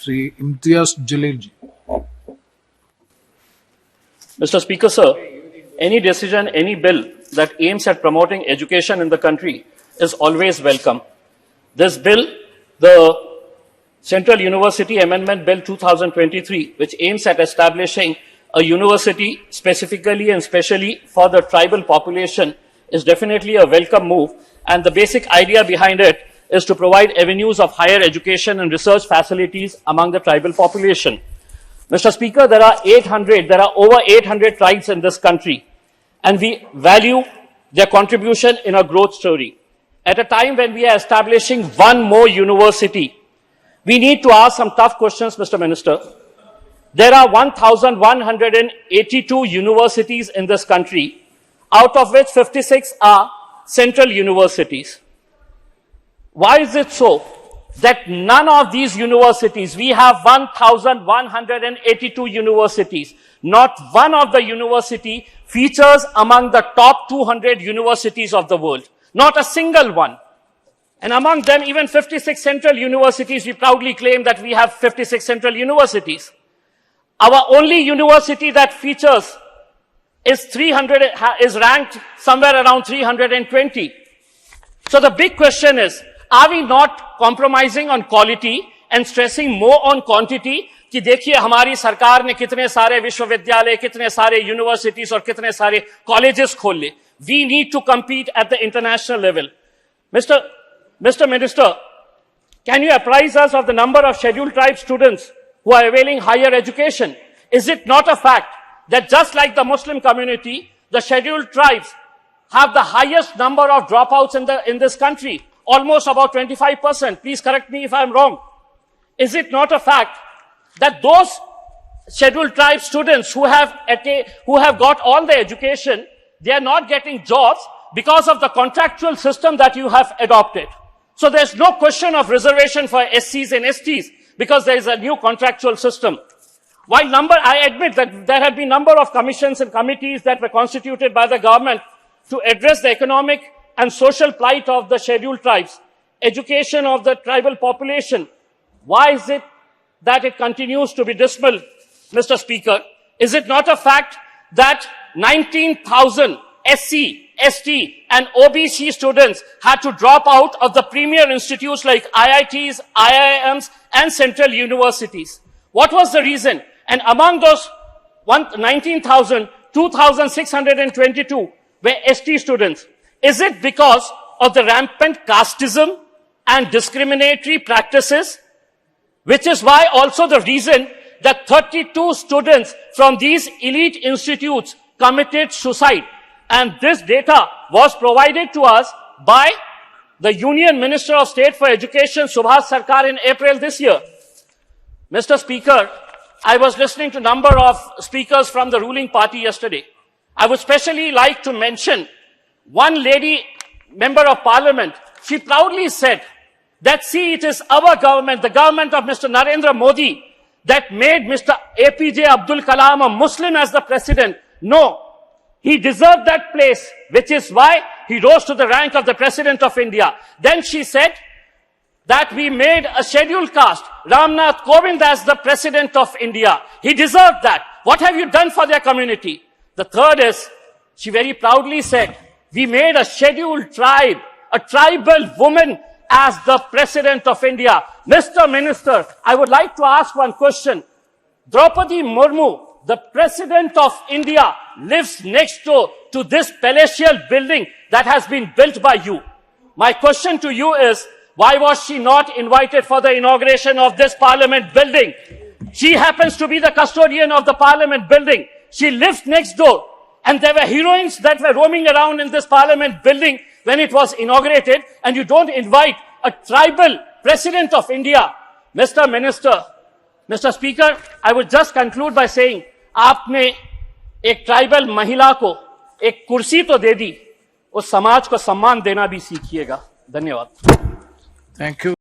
Syed Imtiaz jaleel ji. Mr. Speaker, sir, any decision, any bill that aims at promoting education in the country is always welcome. This bill, the Central University Amendment Bill 2023, which aims at establishing a university specifically and specially for the tribal population, is definitely a welcome move. And the basic idea behind it is to provide avenues of higher education and research facilities among the tribal population. Mr. Speaker, there are over 800 tribes in this country, and we value their contribution in our growth story. At a time when we are establishing one more university, we need to ask some tough questions, Mr. Minister. There are 1,182 universities in this country, out of which 56 are central universities. Why is it so that none of these universities, we have 1,182 universities, not one of the university features among the top 200 universities of the world? Not a single one. And among them, even 56 central universities, we proudly claim that we have 56 central universities. Our only university that features is ranked somewhere around 320. So the big question is, are we not compromising on quality and stressing more on quantity? कि देखिए हमारी सरकार ने कितने सारे विश्वविद्यालय, कितने सारे universities और कितने सारे colleges खोल ले. We need to compete at the international level. Mr. Minister, can you apprise us of the number of scheduled tribe students who are availing higher education? Is it not a fact that just like the Muslim community, the scheduled tribes have the highest number of dropouts in this country? Almost about 25%. Please correct me if I'm wrong. Is it not a fact that those scheduled tribe students who have got all the education, they are not getting jobs because of the contractual system that you have adopted? So there's no question of reservation for SCs and STs because there is a new contractual system. While I admit that there have been number of commissions and committees that were constituted by the government to address the economic and social plight of the scheduled tribes, education of the tribal population. Why is it that it continues to be dismal, Mr. Speaker? Is it not a fact that 19,000 SC, ST and OBC students had to drop out of the premier institutes like IITs, IIMs and central universities? What was the reason? And among those 19,000, 2,622 were ST students. Is it because of the rampant casteism and discriminatory practices? Which is why also the reason that 32 students from these elite institutes committed suicide. And this data was provided to us by the Union Minister of State for Education, Subhas Sarkar, in April this year. Mr. Speaker, I was listening to a number of speakers from the ruling party yesterday. I would especially like to mention one lady, member of parliament. She proudly said that, see, it is our government, the government of Mr. Narendra Modi, that made Mr. APJ Abdul Kalam a Muslim as the president. No, he deserved that place, which is why he rose to the rank of the president of India. Then she said that we made a scheduled caste, Ramnath Kovind, as the president of India. He deserved that. What have you done for their community? The third is, she very proudly said, we made a scheduled tribe, a tribal woman as the president of India. Mr. Minister, I would like to ask one question. Draupadi Murmu, the president of India, lives next door to this palatial building that has been built by you. My question to you is, why was she not invited for the inauguration of this parliament building? She happens to be the custodian of the parliament building. She lives next door. And there were heroines that were roaming around in this parliament building when it was inaugurated, and you don't invite a tribal president of India. Mr. Minister, Mr. Speaker, I would just conclude by saying, आपने एक tribal महिला को एक कुर्सी तो दे दी, उस समाज को सम्मान देना भी सीखिएगा. धन्यवाद. Thank you.